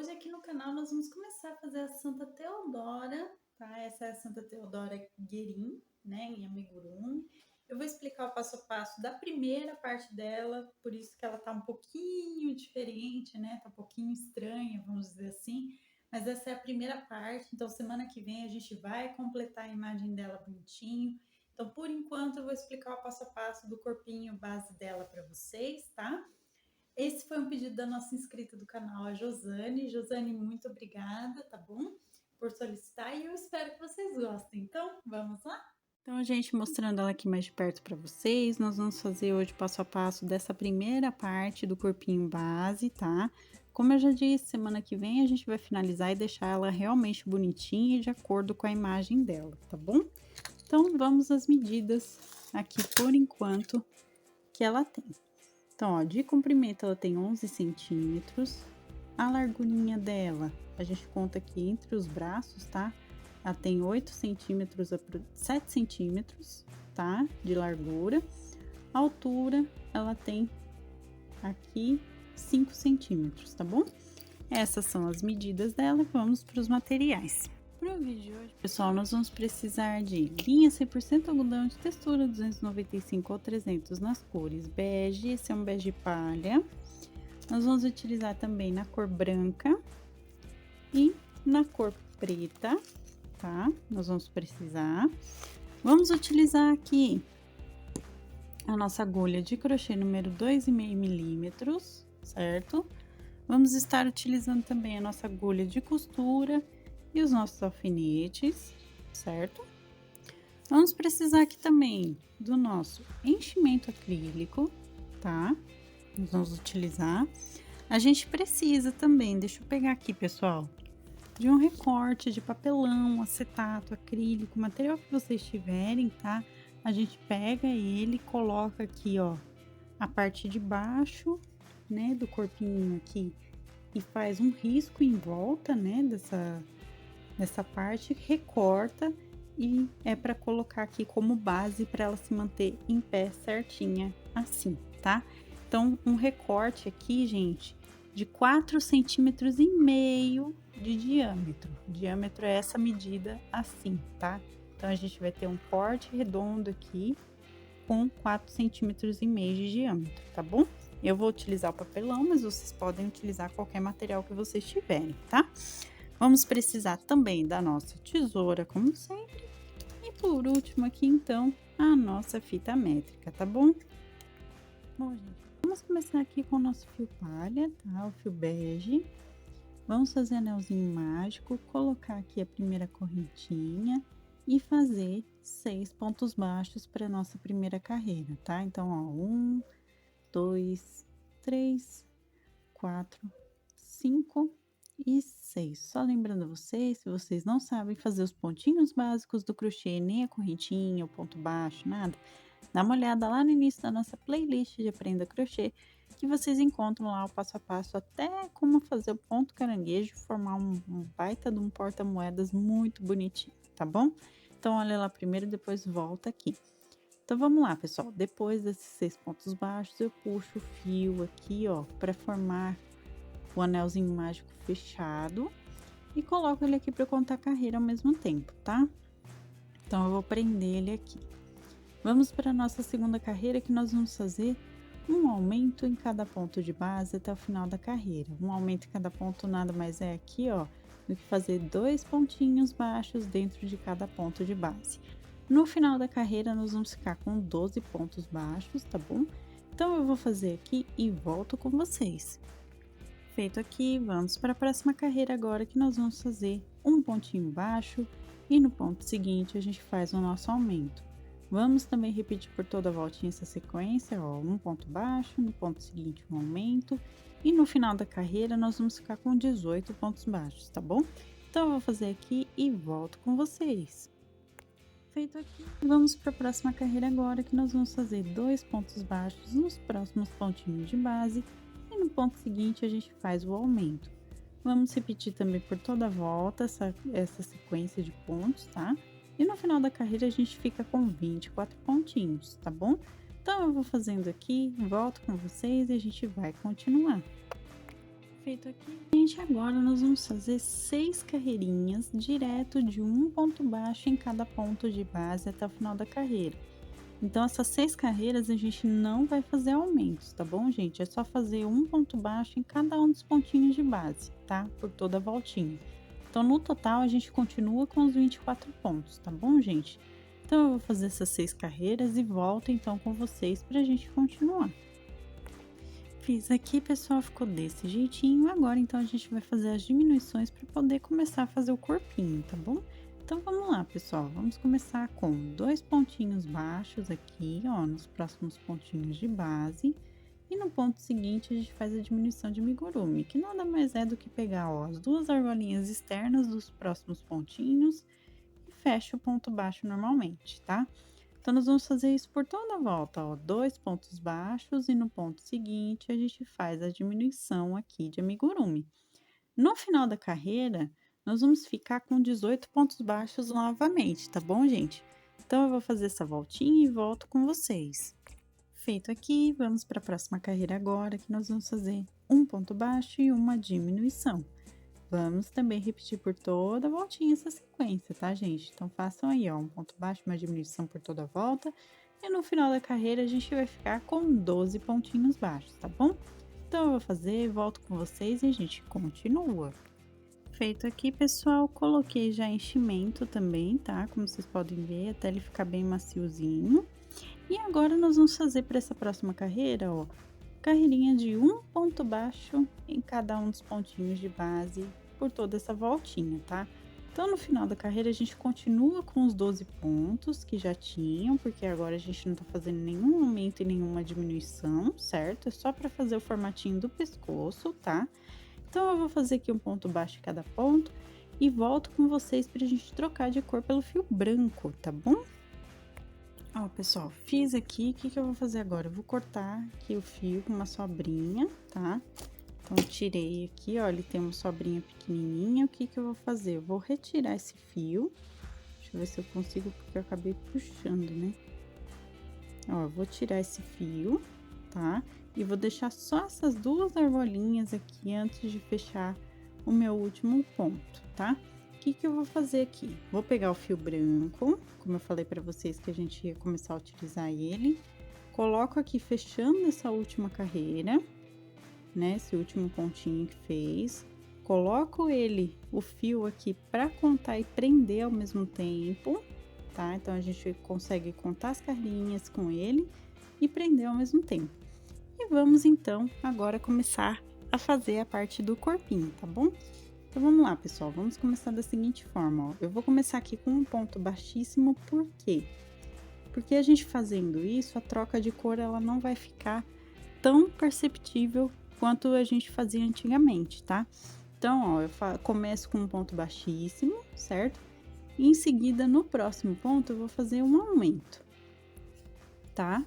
hoje aqui no canal nós vamos começar a fazer a Santa Teodora, tá? Essa é a Santa Teodora Guerin, né, em amigurumi. Eu vou explicar o passo a passo da primeira parte dela, por isso que ela tá um pouquinho diferente, né? Tá um pouquinho estranha, vamos dizer assim. Mas essa é a primeira parte, então semana que vem a gente vai completar a imagem dela bonitinho. Então, por enquanto, eu vou explicar o passo a passo do corpinho base dela para vocês, tá? Esse foi um pedido da nossa inscrita do canal, a Josane. Josane, muito obrigada, tá bom? Por solicitar e eu espero que vocês gostem. Então, vamos lá? Então, gente, mostrando ela aqui mais de perto para vocês, nós vamos fazer hoje passo a passo dessa primeira parte do corpinho base, tá? Como eu já disse, semana que vem a gente vai finalizar e deixar ela realmente bonitinha e de acordo com a imagem dela, tá bom? Então, vamos às medidas aqui por enquanto que ela tem. Então, ó, de comprimento ela tem 11 centímetros. A largurinha dela, a gente conta aqui entre os braços, tá? Ela tem 8 centímetros, 7 centímetros, tá? De largura. A altura, ela tem aqui 5 centímetros, tá bom? Essas são as medidas dela. Vamos para os materiais. Para o vídeo de hoje, pessoal, nós vamos precisar de linha 100% algodão de textura 295 ou 300 nas cores bege, esse é um bege palha. Nós vamos utilizar também na cor branca e na cor preta, tá? Nós vamos precisar. Vamos utilizar aqui a nossa agulha de crochê número 2,5 milímetros, certo? Vamos estar utilizando também a nossa agulha de costura e os nossos alfinetes, certo? Vamos precisar aqui também do nosso enchimento acrílico, tá? Nós vamos utilizar. A gente precisa também, deixa eu pegar aqui, pessoal, de um recorte de papelão, acetato, acrílico, material que vocês tiverem, tá? A gente pega ele, coloca aqui, ó, a parte de baixo, né, do corpinho aqui e faz um risco em volta, né, dessa parte, recorta e é para colocar aqui como base para ela se manter em pé certinha assim, tá? Então, um recorte aqui, gente, de 4,5 centímetros de diâmetro. O diâmetro é essa medida assim, tá? Então, a gente vai ter um corte redondo aqui com 4,5 centímetros de diâmetro, tá bom? Eu vou utilizar o papelão, mas vocês podem utilizar qualquer material que vocês tiverem, tá? Vamos precisar também da nossa tesoura, como sempre. E por último aqui, então, a nossa fita métrica, tá bom? Bom, gente, vamos começar aqui com o nosso fio palha, tá? O fio bege. Vamos fazer anelzinho mágico, colocar aqui a primeira correntinha e fazer 6 pontos baixos para nossa primeira carreira, tá? Então, ó, 1, 2, 3, 4, 5 e 6. Só lembrando vocês, se vocês não sabem fazer os pontinhos básicos do crochê, nem a correntinha, o ponto baixo, nada, dá uma olhada lá no início da nossa playlist de Aprenda Crochê, que vocês encontram lá o passo a passo até como fazer o ponto caranguejo, formar um baita de um porta-moedas muito bonitinho, tá bom? Então, olha lá primeiro e depois volta aqui. Então, vamos lá, pessoal. Depois desses 6 pontos baixos, eu puxo o fio aqui, ó, para formar o anelzinho mágico fechado e coloco ele aqui para contar a carreira ao mesmo tempo, tá? Então, eu vou prender ele aqui. Vamos para a nossa segunda carreira, que nós vamos fazer um aumento em cada ponto de base até o final da carreira. Um aumento em cada ponto nada mais é aqui, ó, do que fazer 2 pontinhos baixos dentro de cada ponto de base. No final da carreira, nós vamos ficar com 12 pontos baixos, tá bom? Então, eu vou fazer aqui e volto com vocês. Feito aqui, vamos para a próxima carreira agora, que nós vamos fazer um pontinho baixo e no ponto seguinte a gente faz o nosso aumento. Vamos também repetir por toda a voltinha essa sequência, ó, um ponto baixo, no ponto seguinte um aumento e no final da carreira nós vamos ficar com 18 pontos baixos, tá bom? Então eu vou fazer aqui e volto com vocês. Feito aqui, vamos para a próxima carreira agora, que nós vamos fazer 2 pontos baixos nos próximos pontinhos de base e no ponto seguinte a gente faz o aumento. Vamos repetir também por toda a volta essa sequência de pontos, tá? E no final da carreira a gente fica com 24 pontinhos, tá bom? Então eu vou fazendo aqui, volto com vocês e a gente vai continuar. Feito aqui, gente, agora nós vamos fazer 6 carreirinhas direto de um ponto baixo em cada ponto de base até o final da carreira. Então, essas 6 carreiras a gente não vai fazer aumentos, tá bom, gente? É só fazer um ponto baixo em cada um dos pontinhos de base, tá? Por toda a voltinha. Então, no total, a gente continua com os 24 pontos, tá bom, gente? Então, eu vou fazer essas 6 carreiras e volto então com vocês pra gente continuar. Fiz aqui, pessoal, ficou desse jeitinho. Agora, então, a gente vai fazer as diminuições para poder começar a fazer o corpinho, tá bom? Então, vamos lá, pessoal. Vamos começar com 2 pontinhos baixos aqui, ó, nos próximos pontinhos de base. E no ponto seguinte, a gente faz a diminuição de amigurumi, que nada mais é do que pegar, ó, as 2 argolinhas externas dos próximos pontinhos e fecha o ponto baixo normalmente, tá? Então, nós vamos fazer isso por toda a volta, ó, 2 pontos baixos e no ponto seguinte a gente faz a diminuição aqui de amigurumi. No final da carreira, nós vamos ficar com 18 pontos baixos novamente, tá bom, gente? Então, eu vou fazer essa voltinha e volto com vocês. Feito aqui, vamos para a próxima carreira agora, que nós vamos fazer um ponto baixo e uma diminuição. Vamos também repetir por toda a voltinha essa sequência, tá, gente? Então, façam aí, ó, um ponto baixo, uma diminuição por toda a volta. E no final da carreira, a gente vai ficar com 12 pontinhos baixos, tá bom? Então, eu vou fazer, volto com vocês e a gente continua. Feito aqui, pessoal, coloquei já enchimento também, tá? Como vocês podem ver, até ele ficar bem maciozinho. E agora, nós vamos fazer para essa próxima carreira, ó, carreirinha de um ponto baixo em cada um dos pontinhos de base por toda essa voltinha, tá? Então, no final da carreira, a gente continua com os 12 pontos que já tinham, porque agora a gente não tá fazendo nenhum aumento e nenhuma diminuição, certo? É só para fazer o formatinho do pescoço, tá? Então, eu vou fazer aqui um ponto baixo em cada ponto e volto com vocês pra gente trocar de cor pelo fio branco, tá bom? Ó, pessoal, fiz aqui, o que eu vou fazer agora? Eu vou cortar aqui o fio com uma sobrinha, tá? Então, tirei aqui, ó, ele tem uma sobrinha pequenininha. O que eu vou fazer? Eu vou retirar esse fio. Deixa eu ver se eu consigo, porque eu acabei puxando, né? Ó, eu vou tirar esse fio, tá? E vou deixar só essas 2 argolinhas aqui antes de fechar o meu último ponto, tá? O que eu vou fazer aqui? Vou pegar o fio branco, como eu falei para vocês que a gente ia começar a utilizar ele. Coloco aqui fechando essa última carreira, né? Esse último pontinho que fez. Coloco ele, o fio aqui para contar e prender ao mesmo tempo, tá? Então, a gente consegue contar as carreirinhas com ele e prender ao mesmo tempo. E vamos, então, agora começar a fazer a parte do corpinho, tá bom? Então, vamos lá, pessoal, vamos começar da seguinte forma, ó. Eu vou começar aqui com um ponto baixíssimo, por quê? Porque a gente fazendo isso, a troca de cor, ela não vai ficar tão perceptível quanto a gente fazia antigamente, tá? Então, ó, eu começo com um ponto baixíssimo, certo? E em seguida, no próximo ponto, eu vou fazer um aumento, tá?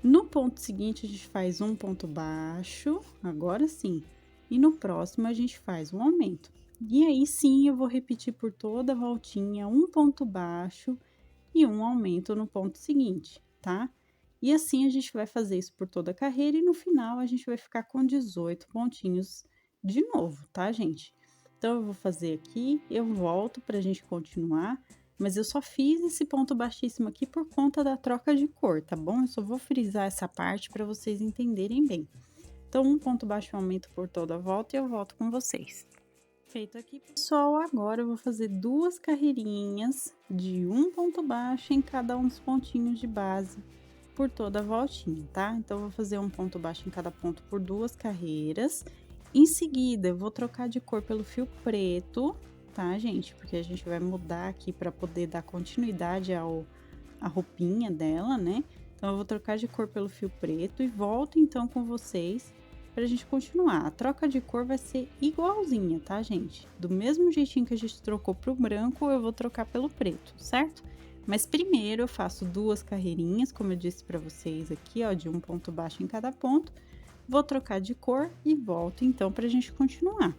No ponto seguinte, a gente faz um ponto baixo, agora sim. E no próximo, a gente faz um aumento. E aí, sim, eu vou repetir por toda a voltinha um ponto baixo e um aumento no ponto seguinte, tá? E assim, a gente vai fazer isso por toda a carreira e no final, a gente vai ficar com 18 pontinhos de novo, tá, gente? Então, eu vou fazer aqui, eu volto pra gente continuar. Mas eu só fiz esse ponto baixíssimo aqui por conta da troca de cor, tá bom? Eu só vou frisar essa parte para vocês entenderem bem. Então, um ponto baixo eu aumento por toda a volta e eu volto com vocês. Feito aqui, pessoal, agora eu vou fazer 2 carreirinhas de um ponto baixo em cada um dos pontinhos de base por toda a voltinha, tá? Então, eu vou fazer um ponto baixo em cada ponto por 2 carreiras. Em seguida, eu vou trocar de cor pelo fio preto, tá, gente? Porque a gente vai mudar aqui para poder dar continuidade à roupinha dela, né? Então, eu vou trocar de cor pelo fio preto e volto, então, com vocês pra gente continuar. A troca de cor vai ser igualzinha, tá, gente? Do mesmo jeitinho que a gente trocou pro branco, eu vou trocar pelo preto, certo? Mas primeiro, eu faço 2 carreirinhas, como eu disse pra vocês aqui, ó, de um ponto baixo em cada ponto. Vou trocar de cor e volto, então, pra gente continuar.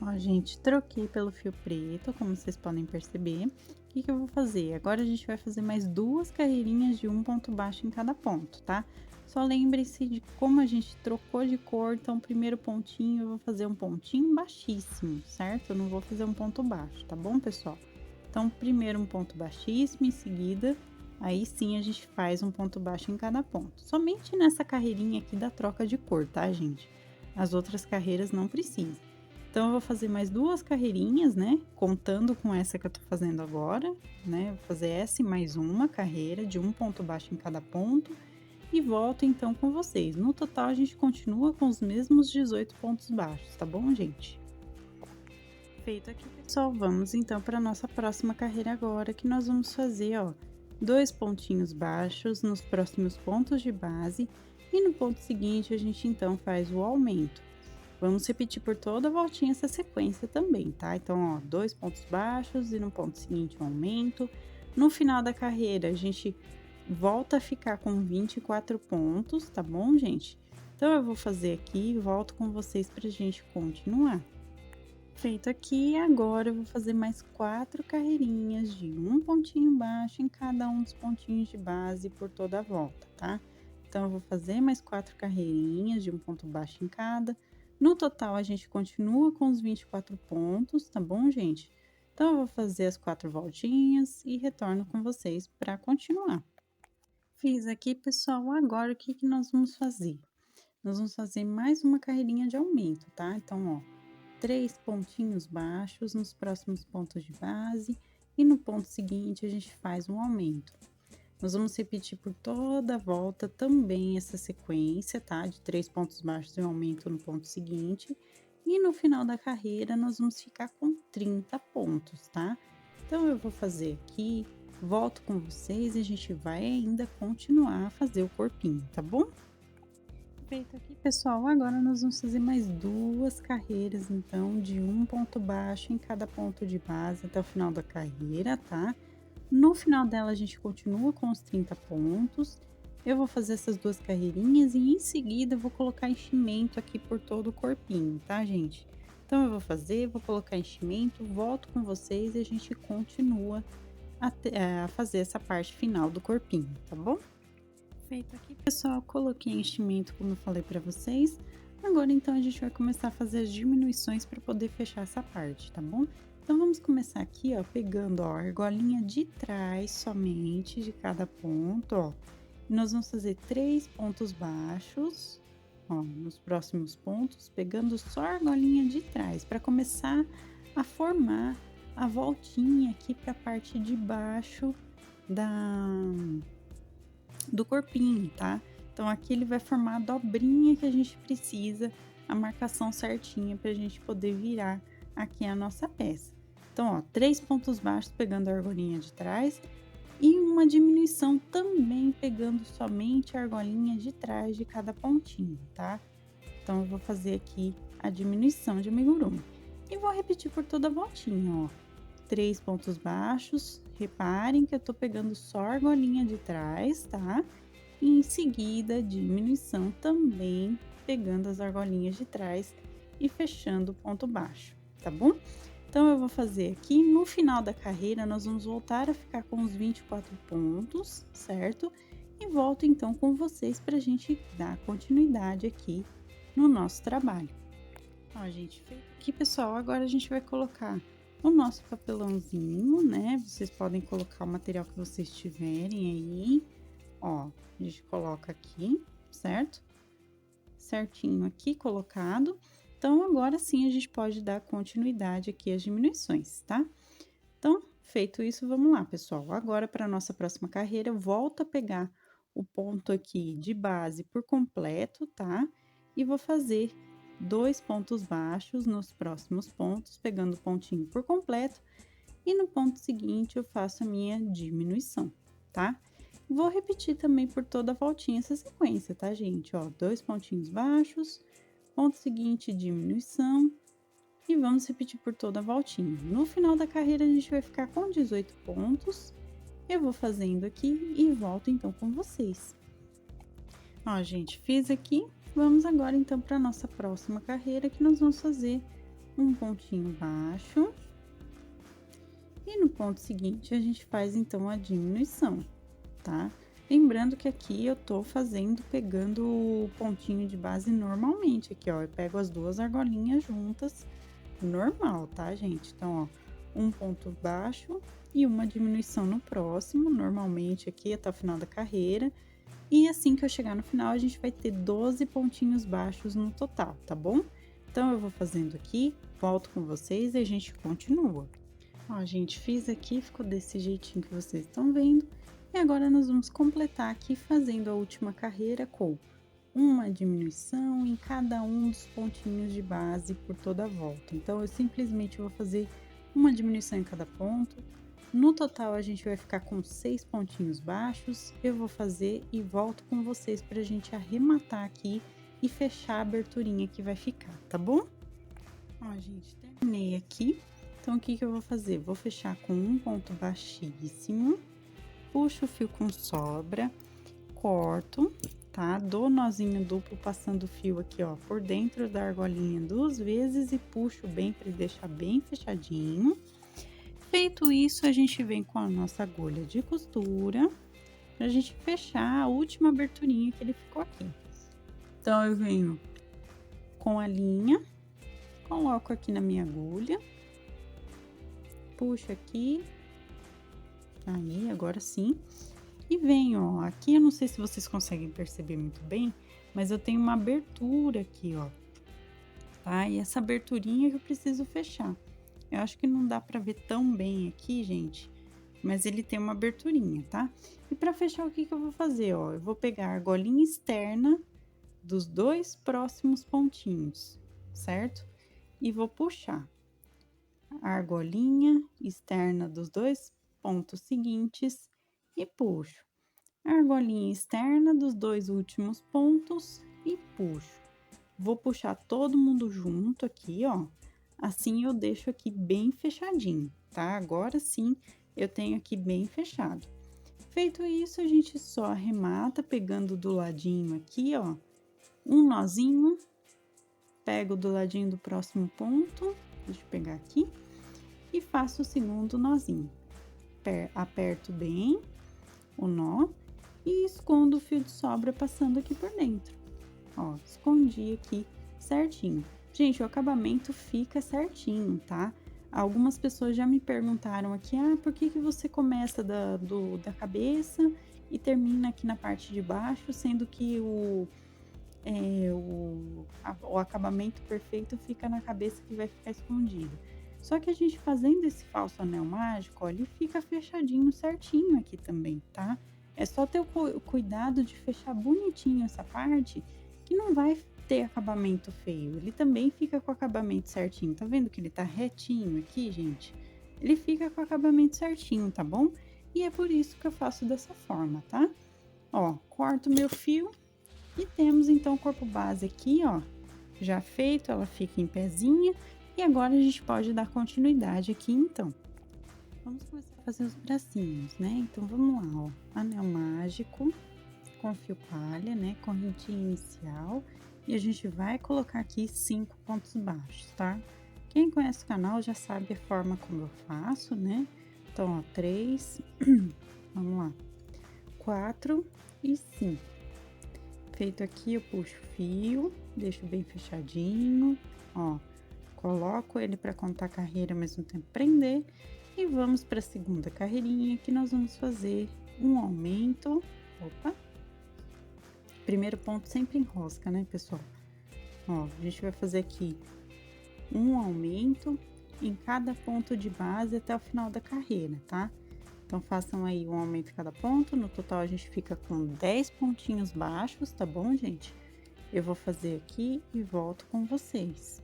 Ó, gente, troquei pelo fio preto, como vocês podem perceber. que eu vou fazer? Agora a gente vai fazer mais 2 carreirinhas de um ponto baixo em cada ponto, tá? Só lembre-se de como a gente trocou de cor, então o primeiro pontinho eu vou fazer um pontinho baixíssimo, certo? Eu não vou fazer um ponto baixo, tá bom, pessoal? Então, primeiro um ponto baixíssimo, em seguida, aí sim a gente faz um ponto baixo em cada ponto. Somente nessa carreirinha aqui da troca de cor, tá, gente? As outras carreiras não precisam. Então, eu vou fazer mais 2 carreirinhas, né? Contando com essa que eu tô fazendo agora, né? Vou fazer essa e mais uma carreira de um ponto baixo em cada ponto. E volto então com vocês. No total, a gente continua com os mesmos 18 pontos baixos, tá bom, gente? Feito aqui, pessoal, vamos então para nossa próxima carreira agora, que nós vamos fazer, ó, 2 pontinhos baixos nos próximos pontos de base e no ponto seguinte a gente então faz o aumento. Vamos repetir por toda a voltinha essa sequência também, tá? Então, ó, 2 pontos baixos e no ponto seguinte um aumento. No final da carreira, a gente volta a ficar com 24 pontos, tá bom, gente? Então, eu vou fazer aqui e volto com vocês pra gente continuar. Feito aqui, agora eu vou fazer mais 4 carreirinhas de um pontinho baixo em cada um dos pontinhos de base por toda a volta, tá? Então, eu vou fazer mais 4 carreirinhas de um ponto baixo em cada. No total, a gente continua com os 24 pontos, tá bom, gente? Então, eu vou fazer as 4 voltinhas e retorno com vocês para continuar. Fiz aqui, pessoal, agora o que que nós vamos fazer? Nós vamos fazer mais uma carreirinha de aumento, tá? Então, ó, 3 pontinhos baixos nos próximos pontos de base e no ponto seguinte a gente faz um aumento. Nós vamos repetir por toda a volta também essa sequência, tá? De 3 pontos baixos e um aumento no ponto seguinte. E no final da carreira, nós vamos ficar com 30 pontos, tá? Então, eu vou fazer aqui, volto com vocês e a gente vai ainda continuar a fazer o corpinho, tá bom? Feito aqui, pessoal, agora nós vamos fazer mais 2 carreiras, então, de um ponto baixo em cada ponto de base até o final da carreira, tá? No final dela, a gente continua com os 30 pontos. Eu vou fazer essas 2 carreirinhas e em seguida eu vou colocar enchimento aqui por todo o corpinho, tá, gente? Então, eu vou colocar enchimento, volto com vocês e a gente continua a fazer essa parte final do corpinho, tá bom? Feito aqui, pessoal, coloquei enchimento, como eu falei para vocês. Agora, então, a gente vai começar a fazer as diminuições para poder fechar essa parte, tá bom? Então, vamos começar aqui, ó, pegando, ó, a argolinha de trás somente de cada ponto, ó. E nós vamos fazer 3 pontos baixos, ó, nos próximos pontos, pegando só a argolinha de trás, para começar a formar a voltinha aqui para a parte de baixo do corpinho, tá? Então, aqui ele vai formar a dobrinha que a gente precisa, a marcação certinha pra gente poder virar aqui a nossa peça. Então, ó, 3 pontos baixos pegando a argolinha de trás e uma diminuição também pegando somente a argolinha de trás de cada pontinho, tá? Então, eu vou fazer aqui a diminuição de amigurumi. E vou repetir por toda a voltinha, ó. 3 pontos baixos, reparem que eu tô pegando só a argolinha de trás, tá? E em seguida, diminuição também, pegando as argolinhas de trás e fechando o ponto baixo, tá bom? Então, eu vou fazer aqui, no final da carreira, nós vamos voltar a ficar com os 24 pontos, certo? E volto então com vocês pra gente dar continuidade aqui no nosso trabalho. Ó, gente, feito aqui, pessoal, agora a gente vai colocar o nosso papelãozinho, né? Vocês podem colocar o material que vocês tiverem aí. Ó, a gente coloca aqui, certo? Certinho aqui colocado. Então, agora sim a gente pode dar continuidade aqui às diminuições, tá? Então, feito isso, vamos lá, pessoal. Agora, para nossa próxima carreira, eu volto a pegar o ponto aqui de base por completo, tá? E vou fazer 2 pontos baixos nos próximos pontos, pegando o pontinho por completo. E no ponto seguinte, eu faço a minha diminuição, tá? Vou repetir também por toda a voltinha essa sequência, tá, gente? Ó, 2 pontinhos baixos, ponto seguinte, diminuição. E vamos repetir por toda a voltinha. No final da carreira, a gente vai ficar com 18 pontos. Eu vou fazendo aqui e volto então com vocês. Ó, gente, fiz aqui. Vamos agora então para nossa próxima carreira, que nós vamos fazer um pontinho baixo E no ponto seguinte, a gente faz então a diminuição, tá? Lembrando que aqui eu tô pegando o pontinho de base normalmente, aqui ó, eu pego as duas argolinhas juntas, normal, tá, gente? Então, ó, um ponto baixo e uma diminuição no próximo, normalmente aqui até o final da carreira. E assim que eu chegar no final, a gente vai ter 12 pontinhos baixos no total, tá bom? Então, eu vou fazendo aqui, volto com vocês e a gente continua. Ó, gente, fiz aqui, ficou desse jeitinho que vocês estão vendo. E agora nós vamos completar aqui fazendo a última carreira com uma diminuição em cada um dos pontinhos de base por toda a volta. Então, eu simplesmente vou fazer uma diminuição em cada ponto. No total, a gente vai ficar com 6 pontinhos baixos. Eu vou fazer e volto com vocês para a gente arrematar aqui e fechar a aberturinha que vai ficar, tá bom? Ó, gente, terminei aqui. Então, o que que eu vou fazer? Vou fechar com um ponto baixíssimo, puxo o fio com sobra, corto, tá? Dou nozinho duplo passando o fio aqui, ó, por dentro da argolinha 2 vezes e puxo bem para deixar bem fechadinho. Feito isso, a gente vem com a nossa agulha de costura pra gente fechar a última aberturinha que ele ficou aqui. Então, eu venho com a linha, coloco aqui na minha agulha, puxo aqui, aí, agora sim. E venho, ó, aqui eu não sei se vocês conseguem perceber muito bem, mas eu tenho uma abertura aqui, ó, tá? E essa aberturinha que eu preciso fechar. Eu acho que não dá pra ver tão bem aqui, gente, mas ele tem uma aberturinha, tá? E pra fechar, o que que eu vou fazer, ó? Eu vou pegar a argolinha externa dos 2 próximos pontinhos, certo? E vou puxar a argolinha externa dos 2 pontos seguintes e puxo a argolinha externa dos 2 últimos pontos e puxo. Vou puxar todo mundo junto aqui, ó. Assim eu deixo aqui bem fechadinho, tá? Agora sim eu tenho aqui bem fechado. Feito isso, a gente só arremata pegando do ladinho aqui, ó, um nozinho, pego do ladinho do próximo ponto, deixa eu pegar aqui, e faço o segundo nozinho. Aperto bem o nó e escondo o fio de sobra passando aqui por dentro. Ó, escondi aqui certinho. Gente, o acabamento fica certinho, tá? Algumas pessoas já me perguntaram aqui, por que que você começa da cabeça e termina aqui na parte de baixo, sendo que o acabamento perfeito fica na cabeça que vai ficar escondido. Só que a gente fazendo esse falso anel mágico, ó, ele fica fechadinho certinho aqui também, tá? É só ter o cuidado de fechar bonitinho essa parte, que não vai ter acabamento feio. Ele também fica com o acabamento certinho. Tá vendo que ele tá retinho aqui, gente? Ele fica com o acabamento certinho, tá bom? E é por isso que eu faço dessa forma, tá? Ó, corto meu fio e temos então o corpo base aqui, ó, já feito, ela fica em pezinha. E agora a gente pode dar continuidade aqui, então. Vamos começar a fazer os bracinhos, né? Então, vamos lá, ó. Anel mágico com fio palha, né? Correntinha inicial. E a gente vai colocar aqui 5 pontos baixos, tá? Quem conhece o canal já sabe a forma como eu faço, né? Então, ó, 3, vamos lá, 4 e 5. Feito aqui, eu puxo o fio, deixo bem fechadinho, ó. Coloco ele para contar a carreira, ao mesmo tempo prender. E vamos para a segunda carreirinha, que nós vamos fazer um aumento. Opa! Primeiro ponto sempre enrosca, né, pessoal? Ó, a gente vai fazer aqui um aumento em cada ponto de base até o final da carreira, tá? Então, façam aí um aumento em cada ponto. No total, a gente fica com 10 pontinhos baixos, tá bom, gente? Eu vou fazer aqui e volto com vocês.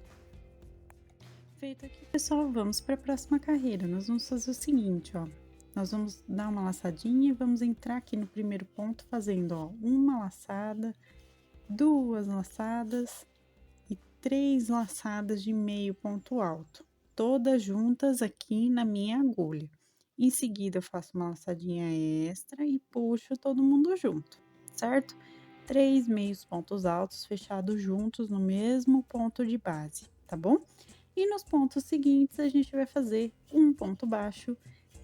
Feito aqui, pessoal, vamos para a próxima carreira. Nós vamos fazer o seguinte, ó. Nós vamos dar uma laçadinha e vamos entrar aqui no primeiro ponto fazendo, ó, uma laçada, 2 laçadas e 3 laçadas de meio ponto alto, todas juntas aqui na minha agulha. Em seguida, eu faço uma laçadinha extra e puxo todo mundo junto, certo? 3 meios pontos altos fechados juntos no mesmo ponto de base, tá bom? E nos pontos seguintes, a gente vai fazer um ponto baixo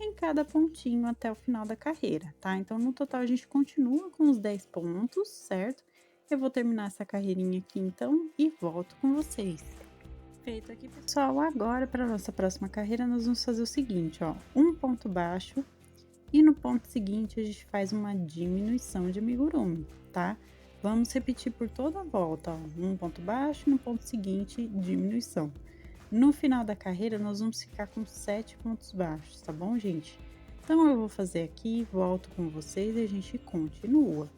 em cada pontinho até o final da carreira, tá? Então, no total, a gente continua com os 10 pontos, certo? Eu vou terminar essa carreirinha aqui, então, e volto com vocês. Feito aqui, pessoal, agora para nossa próxima carreira, nós vamos fazer o seguinte, ó. Um ponto baixo e no ponto seguinte, a gente faz uma diminuição de amigurumi, tá? Vamos repetir por toda a volta, ó. Um ponto baixo, no ponto seguinte, diminuição. No final da carreira, nós vamos ficar com 7 pontos baixos, tá bom, gente? Então, eu vou fazer aqui, volto com vocês e a gente continua.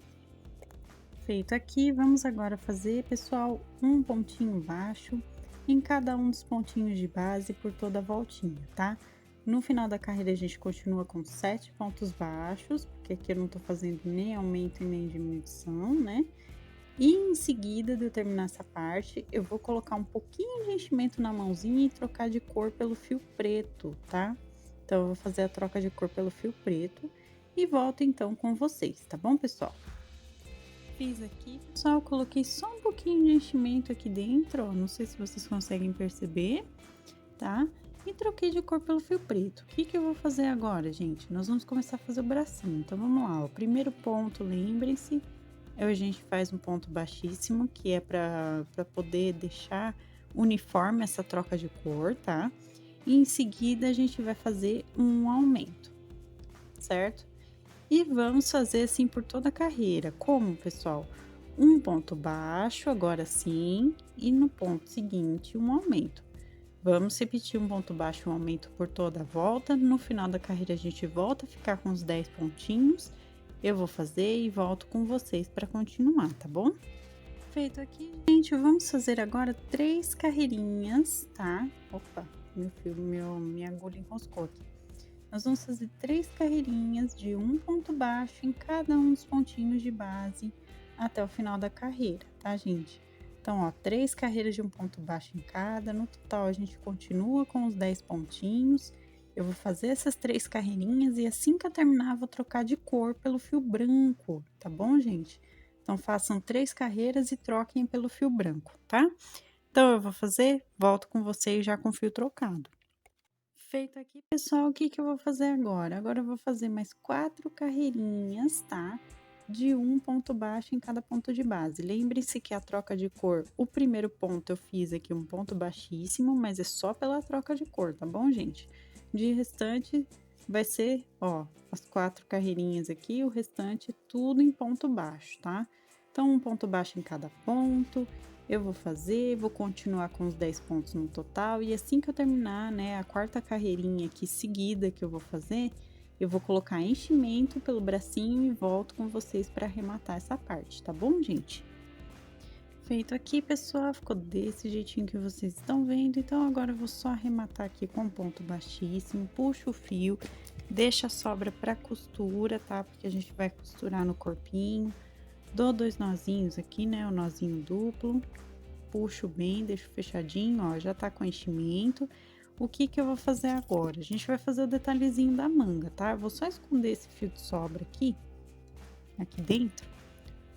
Feito aqui, vamos agora fazer, pessoal, um pontinho baixo em cada um dos pontinhos de base por toda a voltinha, tá? No final da carreira, a gente continua com 7 pontos baixos, porque aqui eu não tô fazendo nem aumento e nem diminuição, né? E em seguida de eu terminar essa parte, eu vou colocar um pouquinho de enchimento na mãozinha e trocar de cor pelo fio preto, tá? Então, eu vou fazer a troca de cor pelo fio preto e volto então com vocês, tá bom, pessoal? Fiz aqui, pessoal, coloquei só um pouquinho de enchimento aqui dentro, ó, não sei se vocês conseguem perceber, tá? E troquei de cor pelo fio preto. O que que eu vou fazer agora, gente? Nós vamos começar a fazer o bracinho, então vamos lá, ó. O primeiro ponto, lembrem-se, a gente faz um ponto baixíssimo, que é para poder deixar uniforme essa troca de cor, tá? E em seguida, a gente vai fazer um aumento, certo? E vamos fazer assim por toda a carreira. Como, pessoal? Um ponto baixo, agora sim, e no ponto seguinte, um aumento. Vamos repetir um ponto baixo, um aumento por toda a volta. No final da carreira, a gente volta a ficar com os 10 pontinhos. Eu vou fazer e volto com vocês para continuar, tá bom? Feito aqui, gente, vamos fazer agora 3 carreirinhas, tá? Opa, minha agulha enroscou aqui. Nós vamos fazer 3 carreirinhas de um ponto baixo em cada um dos pontinhos de base até o final da carreira, tá, gente? Então, ó, 3 carreiras de um ponto baixo em cada. No total, a gente continua com os 10 pontinhos. Eu vou fazer essas 3 carreirinhas e assim que eu terminar, vou trocar de cor pelo fio branco, tá bom, gente? Então, façam 3 carreiras e troquem pelo fio branco, tá? Então, eu vou fazer, volto com vocês já com o fio trocado. Feito aqui, pessoal, o que que eu vou fazer agora? Agora eu vou fazer mais 4 carreirinhas, tá? De um ponto baixo em cada ponto de base. Lembre-se que a troca de cor, o primeiro ponto eu fiz aqui um ponto baixíssimo, mas é só pela troca de cor, tá bom, gente? De restante, vai ser, ó, as 4 carreirinhas aqui, o restante tudo em ponto baixo, tá? Então, um ponto baixo em cada ponto. Eu vou fazer, vou continuar com os 10 pontos no total, e assim que eu terminar, né, a 4ª carreirinha aqui seguida que eu vou fazer, eu vou colocar enchimento pelo bracinho e volto com vocês para arrematar essa parte, tá bom, gente? Feito aqui, pessoal, ficou desse jeitinho que vocês estão vendo, então agora eu vou só arrematar aqui com ponto baixíssimo, puxo o fio, deixa a sobra para costura, tá? Porque a gente vai costurar no corpinho. Dou 2 nozinhos aqui, né, o nozinho duplo, puxo bem, deixo fechadinho, ó, já tá com enchimento. O que que eu vou fazer agora? A gente vai fazer o detalhezinho da manga, tá? Eu vou só esconder esse fio de sobra aqui dentro.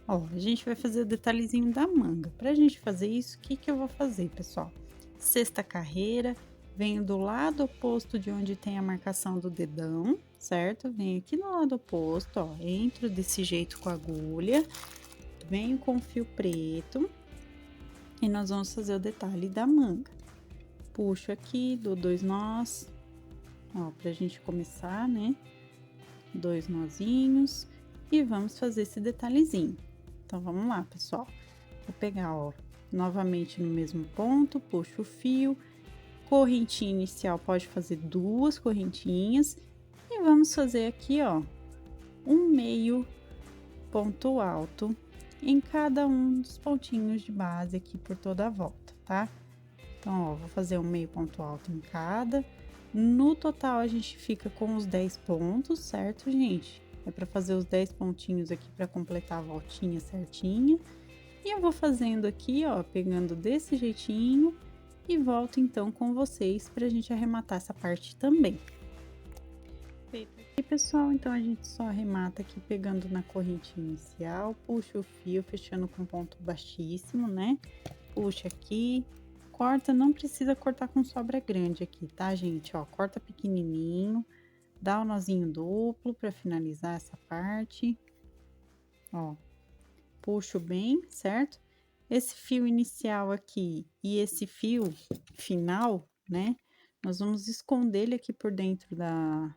Ó, a gente vai fazer o detalhezinho da manga. Pra gente fazer isso, o que que eu vou fazer, pessoal? 6ª carreira, venho do lado oposto de onde tem a marcação do dedão, certo? Venho aqui no lado oposto, ó, entro desse jeito com a agulha, venho com o fio preto e nós vamos fazer o detalhe da manga. Puxo aqui, dou 2 nós, ó, pra gente começar, né? 2 nozinhos e vamos fazer esse detalhezinho. Então, vamos lá, pessoal. Vou pegar, ó, novamente no mesmo ponto, puxo o fio, correntinha inicial, pode fazer 2 correntinhas e vamos fazer aqui, ó, um meio ponto alto em cada um dos pontinhos de base aqui por toda a volta, tá? Então, ó, vou fazer um meio ponto alto em cada. No total, a gente fica com os 10 pontos, certo, gente? É para fazer os 10 pontinhos aqui para completar a voltinha certinha. E eu vou fazendo aqui, ó, pegando desse jeitinho e volto então com vocês pra gente arrematar essa parte também. Feito aqui, pessoal, então a gente só arremata aqui pegando na corrente inicial, puxa o fio, fechando com ponto baixíssimo, né? Puxa aqui, corta, não precisa cortar com sobra grande aqui, tá, gente? Ó, corta pequenininho, dá o nozinho duplo para finalizar essa parte, ó, puxo bem, certo? Esse fio inicial aqui e esse fio final, né? Nós vamos esconder ele aqui por dentro da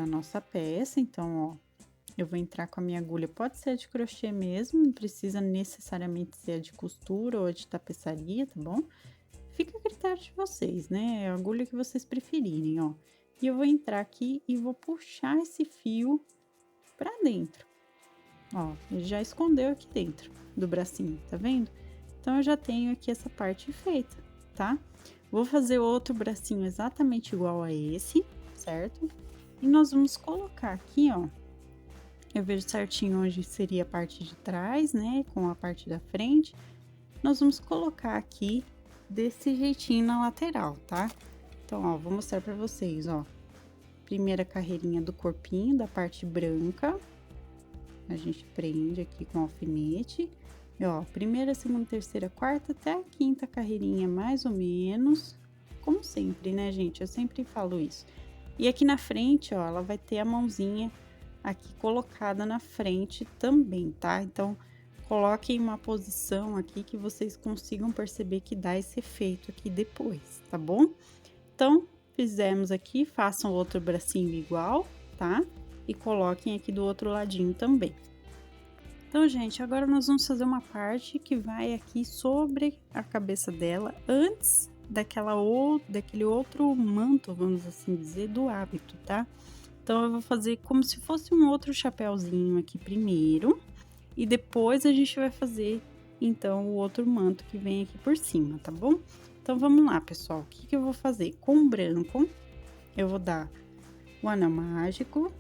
nossa peça, então, ó, eu vou entrar com a minha agulha, pode ser de crochê mesmo, não precisa necessariamente ser a de costura ou a de tapeçaria, tá bom? Fica a critério de vocês, né? É a agulha que vocês preferirem, ó. E eu vou entrar aqui e vou puxar esse fio pra dentro. Ó, ele já escondeu aqui dentro do bracinho, tá vendo? Então, eu já tenho aqui essa parte feita, tá? Vou fazer outro bracinho exatamente igual a esse, certo? E nós vamos colocar aqui, ó. Eu vejo certinho onde seria a parte de trás, né? Com a parte da frente. Nós vamos colocar aqui desse jeitinho na lateral, tá? Então, ó, vou mostrar pra vocês, ó. Primeira carreirinha do corpinho, da parte branca. A gente prende aqui com alfinete. E, ó, primeira, segunda, terceira, quarta, até a quinta carreirinha, mais ou menos. Como sempre, né, gente? Eu sempre falo isso. E aqui na frente, ó, ela vai ter a mãozinha aqui colocada na frente também, tá? Então, coloquem uma posição aqui que vocês consigam perceber que dá esse efeito aqui depois, tá bom? Então, fizemos aqui, façam outro bracinho igual, tá? E coloquem aqui do outro ladinho também. Então, gente, agora nós vamos fazer uma parte que vai aqui sobre a cabeça dela, antes daquele outro manto, vamos assim dizer, do hábito, tá? Então, eu vou fazer como se fosse um outro chapéuzinho aqui primeiro, e depois a gente vai fazer, então, o outro manto que vem aqui por cima, tá bom? Então, vamos lá, pessoal. O que que eu vou fazer? Com branco, eu vou dar o anel mágico,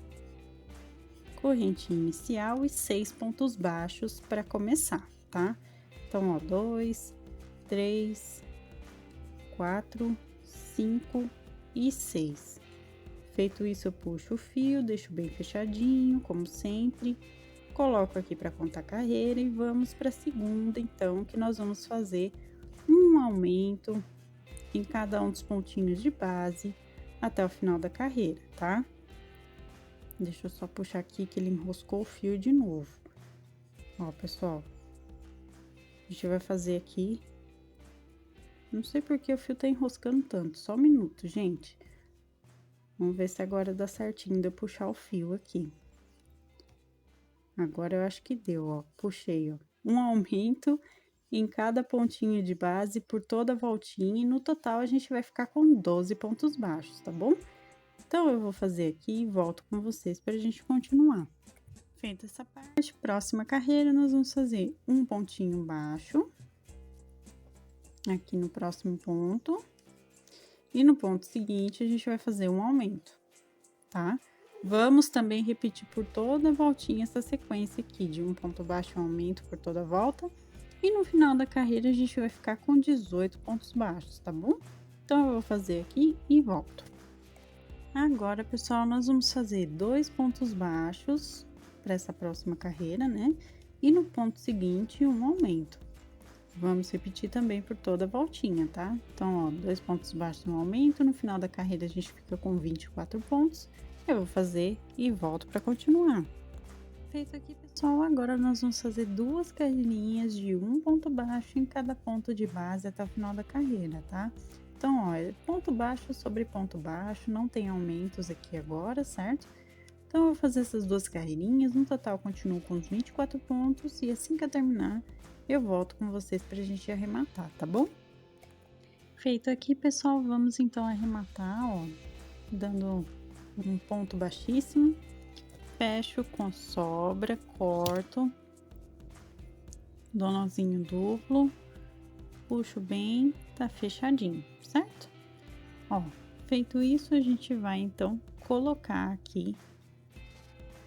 correntinha inicial e 6 pontos baixos para começar, tá? Então, ó, 2, 3, 4, 5 e 6. Feito isso, eu puxo o fio, deixo bem fechadinho, como sempre. Coloco aqui para contar carreira e vamos para a segunda, então, que nós vamos fazer um aumento em cada um dos pontinhos de base até o final da carreira, tá? Deixa eu só puxar aqui que ele enroscou o fio de novo. Ó, pessoal, a gente vai fazer aqui. Não sei por que o fio tá enroscando tanto, só um minuto, gente. Vamos ver se agora dá certinho de eu puxar o fio aqui. Agora eu acho que deu, ó. Puxei, ó. Um aumento em cada pontinho de base por toda a voltinha e no total a gente vai ficar com 12 pontos baixos, tá bom? Então, eu vou fazer aqui e volto com vocês para a gente continuar. Feita essa parte, próxima carreira, nós vamos fazer um pontinho baixo. Aqui no próximo ponto. E no ponto seguinte, a gente vai fazer um aumento, tá? Vamos também repetir por toda a voltinha essa sequência aqui, de um ponto baixo, um aumento por toda a volta. E no final da carreira, a gente vai ficar com 18 pontos baixos, tá bom? Então, eu vou fazer aqui e volto. Agora, pessoal, nós vamos fazer 2 pontos baixos para essa próxima carreira, né? E no ponto seguinte, um aumento. Vamos repetir também por toda a voltinha, tá? Então, ó, 2 pontos baixos, um aumento. No final da carreira, a gente fica com 24 pontos. Eu vou fazer e volto para continuar. Feito aqui, pessoal, agora nós vamos fazer 2 carreirinhas de um ponto baixo em cada ponto de base até o final da carreira, tá? Então, ó, ponto baixo sobre ponto baixo, não tem aumentos aqui agora, certo? Então, eu vou fazer essas 2 carreirinhas, no total continuo com os 24 pontos e assim que eu terminar, eu volto com vocês pra gente arrematar, tá bom? Feito aqui, pessoal, vamos então arrematar, ó, dando um ponto baixíssimo, fecho com sobra, corto, dou nozinho duplo, puxo bem, tá fechadinho, certo? Ó, feito isso, a gente vai então colocar aqui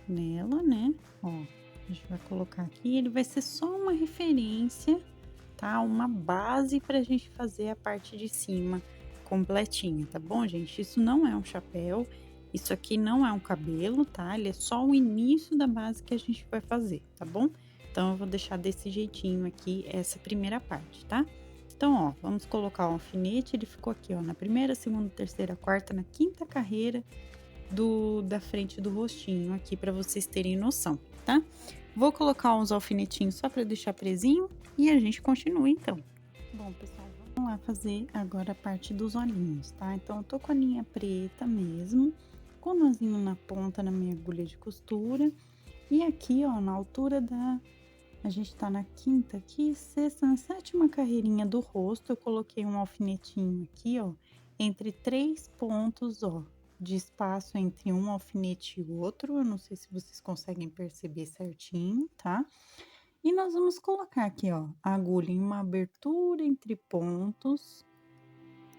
nela, né? Ó, a gente vai colocar aqui, ele vai ser só uma referência, tá? Uma base pra gente fazer a parte de cima completinha, tá bom, gente? Isso não é um chapéu, isso aqui não é um cabelo, tá? Ele é só o início da base que a gente vai fazer, tá bom? Então, eu vou deixar desse jeitinho aqui essa primeira parte, tá? Então, ó, vamos colocar o alfinete, ele ficou aqui, ó, na primeira, segunda, terceira, quarta, na quinta carreira, da frente do rostinho aqui para vocês terem noção, tá? Vou colocar uns alfinetinhos só para deixar presinho e a gente continua então. Bom, pessoal, vamos lá fazer agora a parte dos olhinhos, tá? Então, eu tô com a linha preta mesmo, com o nozinho na ponta na minha agulha de costura. E aqui, ó, na altura a gente tá na quinta aqui, sexta, na sétima carreirinha do rosto, eu coloquei um alfinetinho aqui, ó, entre 3 pontos, ó, de espaço entre um alfinete e outro. Eu não sei se vocês conseguem perceber certinho, tá? E nós vamos colocar aqui, ó, a agulha em uma abertura entre pontos.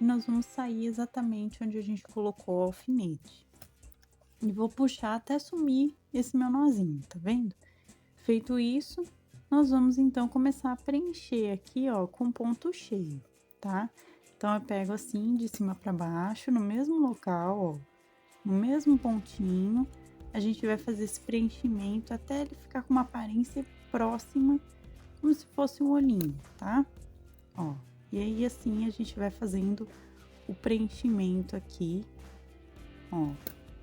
E nós vamos sair exatamente onde a gente colocou o alfinete. E vou puxar até sumir esse meu nozinho, tá vendo? Feito isso, nós vamos então começar a preencher aqui, ó, com ponto cheio, tá? Então, eu pego assim, de cima para baixo, no mesmo local, ó, no mesmo pontinho. A gente vai fazer esse preenchimento até ele ficar com uma aparência próxima, como se fosse um olhinho, tá? Ó, e aí assim a gente vai fazendo o preenchimento aqui, ó,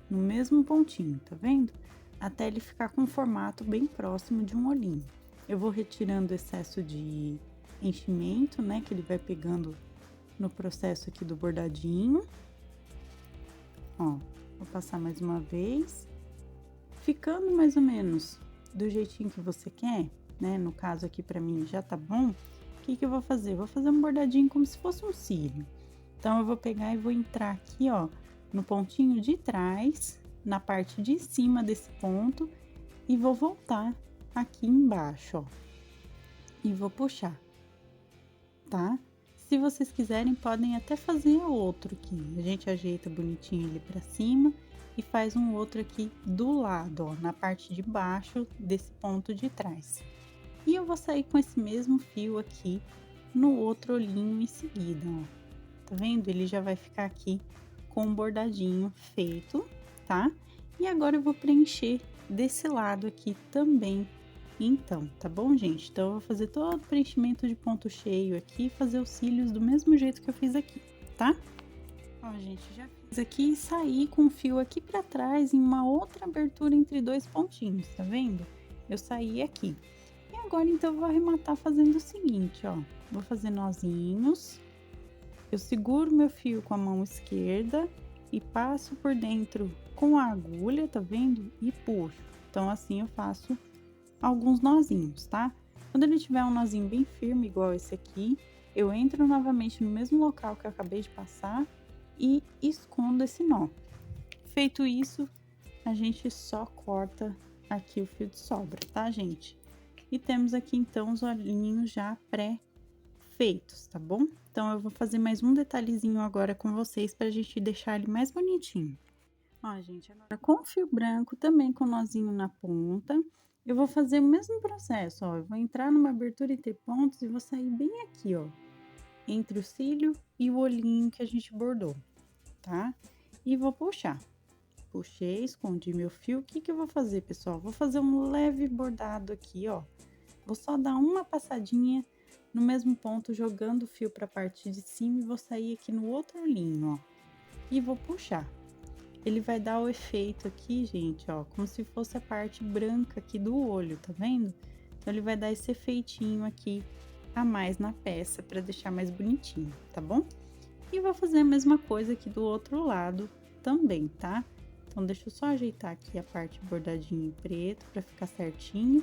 no mesmo pontinho, tá vendo? Até ele ficar com um formato bem próximo de um olhinho. Eu vou retirando o excesso de enchimento, né, que ele vai pegando no processo aqui do bordadinho. Ó, vou passar mais uma vez. Ficando mais ou menos do jeitinho que você quer, né, no caso aqui pra mim já tá bom, o que que eu vou fazer? Vou fazer um bordadinho como se fosse um cílio. Então, eu vou pegar e vou entrar aqui, ó, no pontinho de trás, na parte de cima desse ponto, e vou voltar aqui embaixo, ó, e vou puxar, tá? Se vocês quiserem, podem até fazer outro aqui. A gente ajeita bonitinho ele pra cima e faz um outro aqui do lado, ó, na parte de baixo desse ponto de trás. E eu vou sair com esse mesmo fio aqui no outro olhinho em seguida, ó. Tá vendo? Ele já vai ficar aqui com um bordadinho feito, tá? E agora eu vou preencher desse lado aqui também, então, tá bom, gente? Então, eu vou fazer todo o preenchimento de ponto cheio aqui e fazer os cílios do mesmo jeito que eu fiz aqui, tá? Ó, gente, já fiz aqui e saí com o fio aqui pra trás em uma outra abertura entre dois pontinhos, tá vendo? Eu saí aqui. E agora, então, eu vou arrematar fazendo o seguinte, ó. Vou fazer nozinhos. Eu seguro meu fio com a mão esquerda e passo por dentro com a agulha, tá vendo? E puxo. Então, assim eu faço alguns nozinhos, tá? Quando ele tiver um nozinho bem firme, igual esse aqui, eu entro novamente no mesmo local que eu acabei de passar e escondo esse nó. Feito isso, a gente só corta aqui o fio de sobra, tá, gente? E temos aqui, então, os olhinhos já pré-feitos, tá bom? Então, eu vou fazer mais um detalhezinho agora com vocês pra gente deixar ele mais bonitinho. Ó, gente, agora com o fio branco, também com o nozinho na ponta, eu vou fazer o mesmo processo, ó. Eu vou entrar numa abertura entre pontos e vou sair bem aqui, ó, entre o cílio e o olhinho que a gente bordou, tá? E vou puxar. Puxei, escondi meu fio. O que que eu vou fazer, pessoal? Vou fazer um leve bordado aqui, ó. Vou só dar uma passadinha no mesmo ponto, jogando o fio pra parte de cima, e vou sair aqui no outro olhinho, ó. E vou puxar. Ele vai dar o efeito aqui, gente, ó, como se fosse a parte branca aqui do olho, tá vendo? Então, ele vai dar esse efeitinho aqui a mais na peça para deixar mais bonitinho, tá bom? E vou fazer a mesma coisa aqui do outro lado também, tá? Então, deixa eu só ajeitar aqui a parte bordadinha em preto para ficar certinho.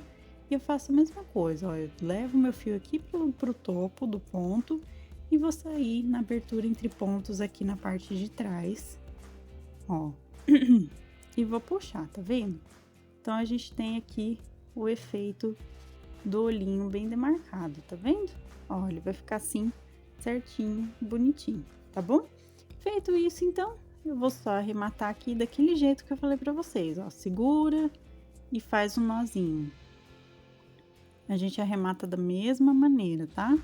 E eu faço a mesma coisa, ó, eu levo meu fio aqui pro topo do ponto e vou sair na abertura entre pontos aqui na parte de trás, ó, e vou puxar, tá vendo? Então, a gente tem aqui o efeito do olhinho bem demarcado, tá vendo? Ó, ele vai ficar assim, certinho, bonitinho, tá bom? Feito isso, então, eu vou só arrematar aqui daquele jeito que eu falei pra vocês, ó, segura e faz um nozinho. A gente arremata da mesma maneira, tá?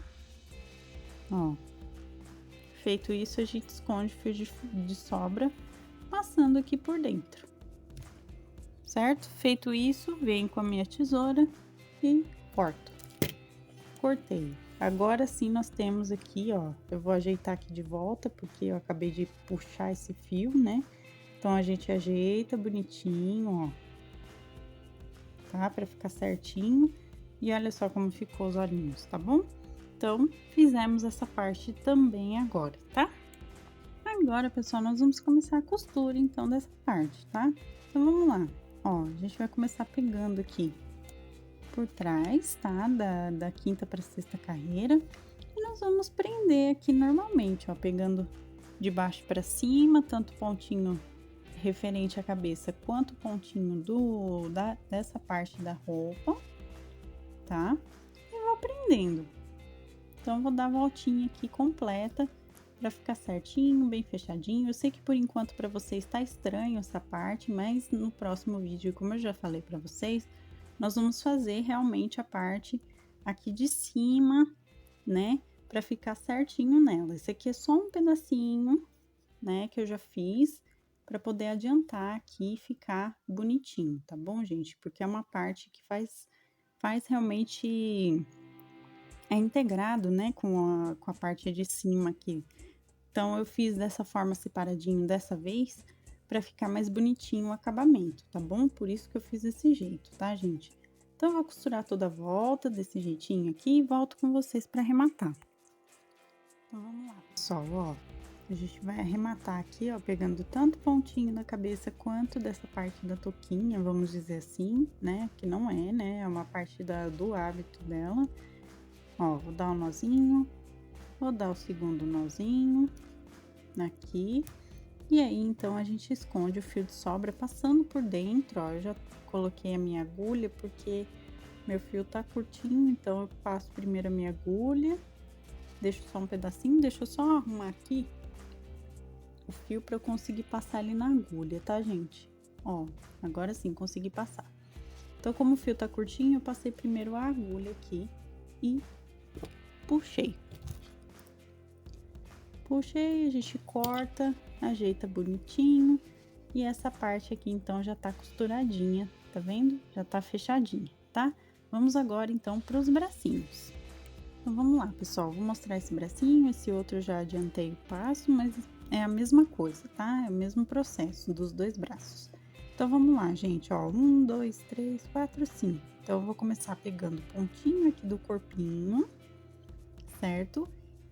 Ó, feito isso, a gente esconde o fio de sobra, passando aqui por dentro, certo? Feito isso, venho com a minha tesoura e corto. Cortei. Agora sim, nós temos aqui, ó, eu vou ajeitar aqui de volta, porque eu acabei de puxar esse fio, né? Então, a gente ajeita bonitinho, ó, tá? Pra ficar certinho. E olha só como ficou os olhinhos, tá bom? Então, fizemos essa parte também agora, tá? Agora, pessoal, nós vamos começar a costura, então, dessa parte, tá? Então, vamos lá. Ó, a gente vai começar pegando aqui por trás, tá? Da quinta pra sexta carreira. E nós vamos prender aqui normalmente, ó, pegando de baixo pra cima, tanto pontinho referente à cabeça quanto pontinho dessa parte da roupa, tá? E vou prendendo. Então, eu vou dar a voltinha aqui completa para ficar certinho, bem fechadinho. Eu sei que por enquanto para vocês tá estranho essa parte, mas no próximo vídeo, como eu já falei para vocês, nós vamos fazer realmente a parte aqui de cima, né? Para ficar certinho nela. Esse aqui é só um pedacinho, né? Que eu já fiz para poder adiantar aqui e ficar bonitinho, tá bom, gente? Porque é uma parte que faz realmente é integrado, né, com a parte de cima aqui. Então, eu fiz dessa forma separadinho dessa vez, pra ficar mais bonitinho o acabamento, tá bom? Por isso que eu fiz desse jeito, tá, gente? Então, eu vou costurar toda a volta desse jeitinho aqui e volto com vocês pra arrematar. Então, vamos lá, pessoal, ó. A gente vai arrematar aqui, ó, pegando tanto pontinho da cabeça quanto dessa parte da touquinha, vamos dizer assim, né? Que não é, né? É uma parte do hábito dela. Ó, vou dar um nozinho, vou dar o segundo nozinho aqui. E aí, então, a gente esconde o fio de sobra passando por dentro, ó. Eu já coloquei a minha agulha porque meu fio tá curtinho, então eu passo primeiro a minha agulha, deixo só um pedacinho, deixa eu só arrumar aqui o fio pra eu conseguir passar ali na agulha, tá, gente? Ó, agora sim, consegui passar. Então, como o fio tá curtinho, eu passei primeiro a agulha aqui e puxei. Puxei, a gente corta, ajeita bonitinho. E essa parte aqui, então, já tá costuradinha, tá vendo? Já tá fechadinha, tá? Vamos agora, então, pros bracinhos. Então, vamos lá, pessoal. Vou mostrar esse bracinho, esse outro eu já adiantei o passo, mas é a mesma coisa, tá? É o mesmo processo dos dois braços. Então, vamos lá, gente, ó. 1, 2, 3, 4, 5. Então, eu vou começar pegando o pontinho aqui do corpinho, certo?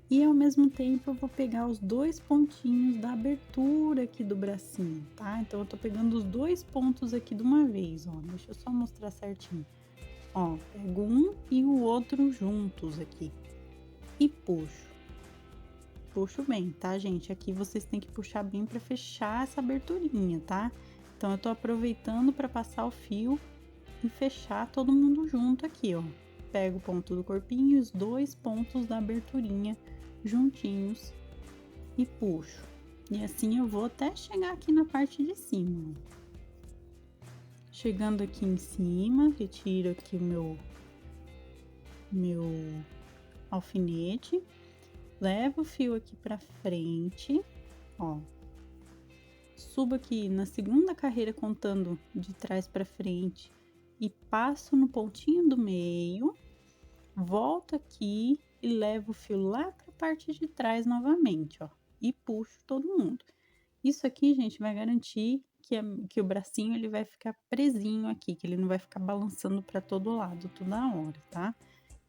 E ao mesmo tempo eu vou pegar os dois pontinhos da abertura aqui do bracinho, tá? Então eu tô pegando os dois pontos aqui de uma vez, ó. Deixa eu só mostrar certinho. Ó, pego um e o outro juntos aqui. E puxo. Puxo bem, tá, gente? Aqui vocês têm que puxar bem pra fechar essa aberturinha, tá? Então eu tô aproveitando pra passar o fio e fechar todo mundo junto aqui, ó. Pego o ponto do corpinho e os dois pontos da aberturinha juntinhos e puxo. E assim eu vou até chegar aqui na parte de cima. Chegando aqui em cima, retiro aqui o meu alfinete, levo o fio aqui pra frente, ó. Subo aqui na segunda carreira contando de trás pra frente e passo no pontinho do meio, volto aqui e levo o fio lá pra parte de trás novamente, ó, e puxo todo mundo. Isso aqui, gente, vai garantir que o bracinho ele vai ficar presinho aqui, que ele não vai ficar balançando para todo lado toda hora, tá?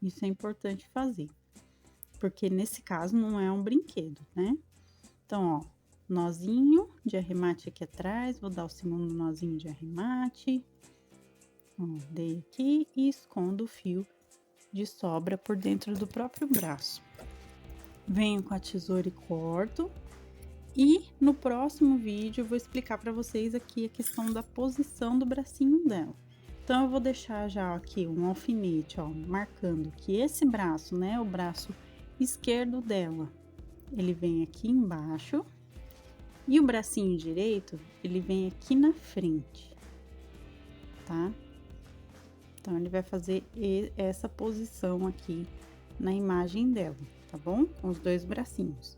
Isso é importante fazer, porque nesse caso não é um brinquedo, né? Então, ó, nozinho de arremate aqui atrás, vou dar o segundo nozinho de arremate, ó, dei aqui e escondo o fio de sobra por dentro do próprio braço. Venho com a tesoura e corto. E no próximo vídeo eu vou explicar para vocês aqui a questão da posição do bracinho dela. Então eu vou deixar já aqui um alfinete, ó, marcando que esse braço, né, o braço esquerdo dela, ele vem aqui embaixo e o bracinho direito, ele vem aqui na frente, tá? Então ele vai fazer essa posição aqui na imagem dela, tá bom? Com os dois bracinhos.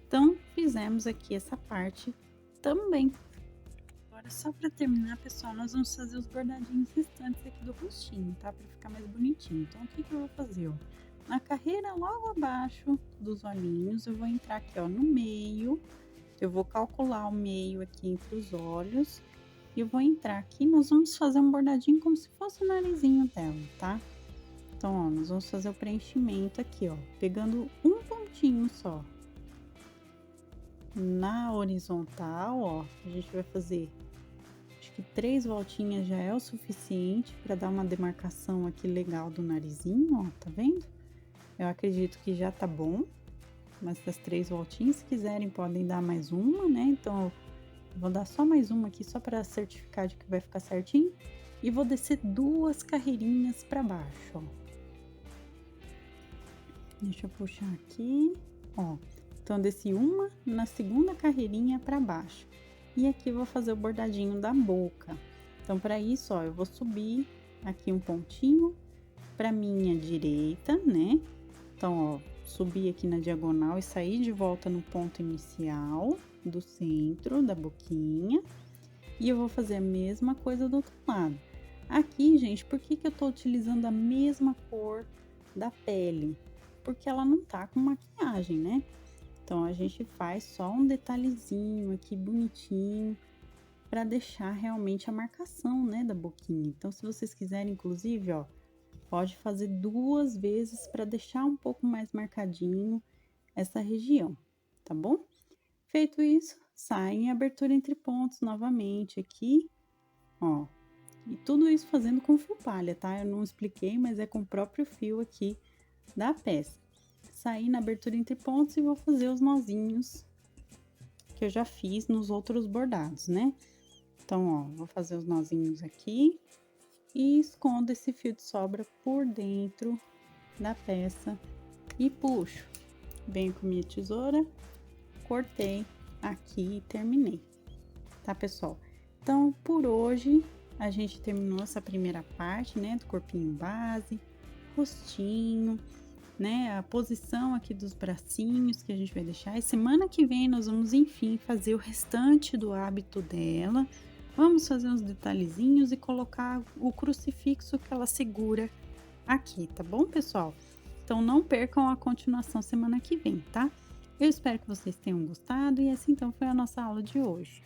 Então, fizemos aqui essa parte também. Agora, só para terminar, pessoal, nós vamos fazer os bordadinhos restantes aqui do rostinho, tá? Para ficar mais bonitinho. Então, o que que eu vou fazer, ó? Na carreira logo abaixo dos olhinhos, eu vou entrar aqui, ó, no meio Eu vou calcular o meio aqui entre os olhos e eu vou entrar aqui, nós vamos fazer um bordadinho como se fosse o narizinho dela, tá? Então, ó, nós vamos fazer o preenchimento aqui, ó, pegando um pontinho só. Na horizontal, ó, a gente vai fazer, acho que 3 voltinhas já é o suficiente para dar uma demarcação aqui legal do narizinho, ó, tá vendo? Eu acredito que já tá bom, mas das 3 voltinhas, se quiserem podem dar mais uma, né? Então, eu vou dar só mais uma aqui, só para certificar de que vai ficar certinho. E vou descer 2 carreirinhas para baixo, ó. Deixa eu puxar aqui, ó. Então, desci uma na segunda carreirinha para baixo. E aqui eu vou fazer o bordadinho da boca. Então, para isso, ó, eu vou subir aqui um pontinho para minha direita, né? Então, ó, subir aqui na diagonal e sair de volta no ponto inicial do centro da boquinha. E eu vou fazer a mesma coisa do outro lado. Aqui, gente, por que eu tô utilizando a mesma cor da pele? Porque ela não tá com maquiagem, né? Então, a gente faz só um detalhezinho aqui bonitinho para deixar realmente a marcação, né, da boquinha. Então, se vocês quiserem, inclusive, ó, pode fazer 2 vezes para deixar um pouco mais marcadinho essa região, tá bom? Feito isso, sai em abertura entre pontos novamente aqui, ó. E tudo isso fazendo com fio palha, tá? Eu não expliquei, mas é com o próprio fio aqui da peça. Sair na abertura entre pontos e vou fazer os nozinhos que eu já fiz nos outros bordados, né? Então, ó, vou fazer os nozinhos aqui e escondo esse fio de sobra por dentro da peça e puxo. Venho com minha tesoura, cortei aqui e terminei, tá, pessoal? Então, por hoje, a gente terminou essa primeira parte, né, do corpinho base, rostinho, né, a posição aqui dos bracinhos que a gente vai deixar. E semana que vem nós vamos, enfim, fazer o restante do hábito dela. Vamos fazer uns detalhezinhos e colocar o crucifixo que ela segura aqui, tá bom, pessoal? Então, não percam a continuação semana que vem, tá? Eu espero que vocês tenham gostado e assim, então, foi a nossa aula de hoje.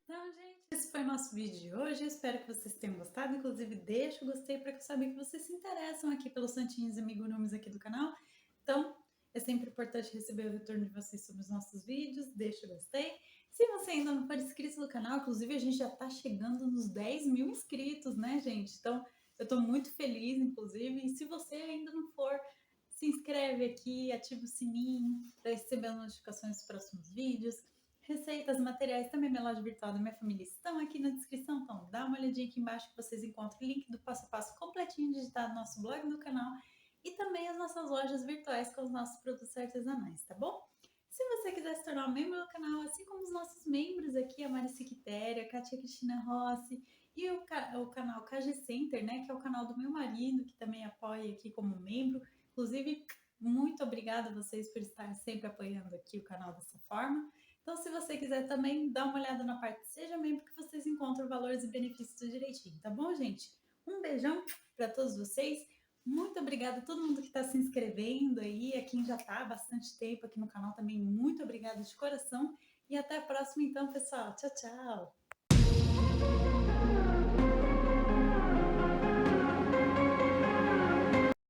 Então, gente, esse foi o nosso vídeo de hoje. Eu espero que vocês tenham gostado. Inclusive, deixa o gostei para que eu saiba que vocês se interessam aqui pelos santinhos e amigurumis aqui do canal. Então, é sempre importante receber o retorno de vocês sobre os nossos vídeos. Deixa o gostei. Se você ainda não for inscrito no canal, inclusive a gente já tá chegando nos 10 mil inscritos, né, gente? Então, eu tô muito feliz, inclusive. E se você ainda não for, se inscreve aqui, ativa o sininho para receber as notificações dos próximos vídeos. Receitas, materiais, também minha loja virtual da minha família estão aqui na descrição, então dá uma olhadinha aqui embaixo que vocês encontram o link do passo a passo completinho digitado no nosso blog no canal e também as nossas lojas virtuais com os nossos produtos artesanais, tá bom? Se você quiser se tornar um membro do canal, assim como os nossos membros aqui, a Marici Quitéria, a Katia Cristina Rossi e o canal KG Center, né, que é o canal do meu marido, que também apoia aqui como membro. Inclusive, muito obrigada a vocês por estar sempre apoiando aqui o canal dessa forma. Então, se você quiser também, dá uma olhada na parte Seja Membro, que vocês encontram valores e benefícios tudo direitinho, tá bom, gente? Um beijão para todos vocês. Muito obrigada a todo mundo que está se inscrevendo aí, a quem já está há bastante tempo aqui no canal também. Muito obrigada de coração. E até a próxima, então, pessoal. Tchau, tchau!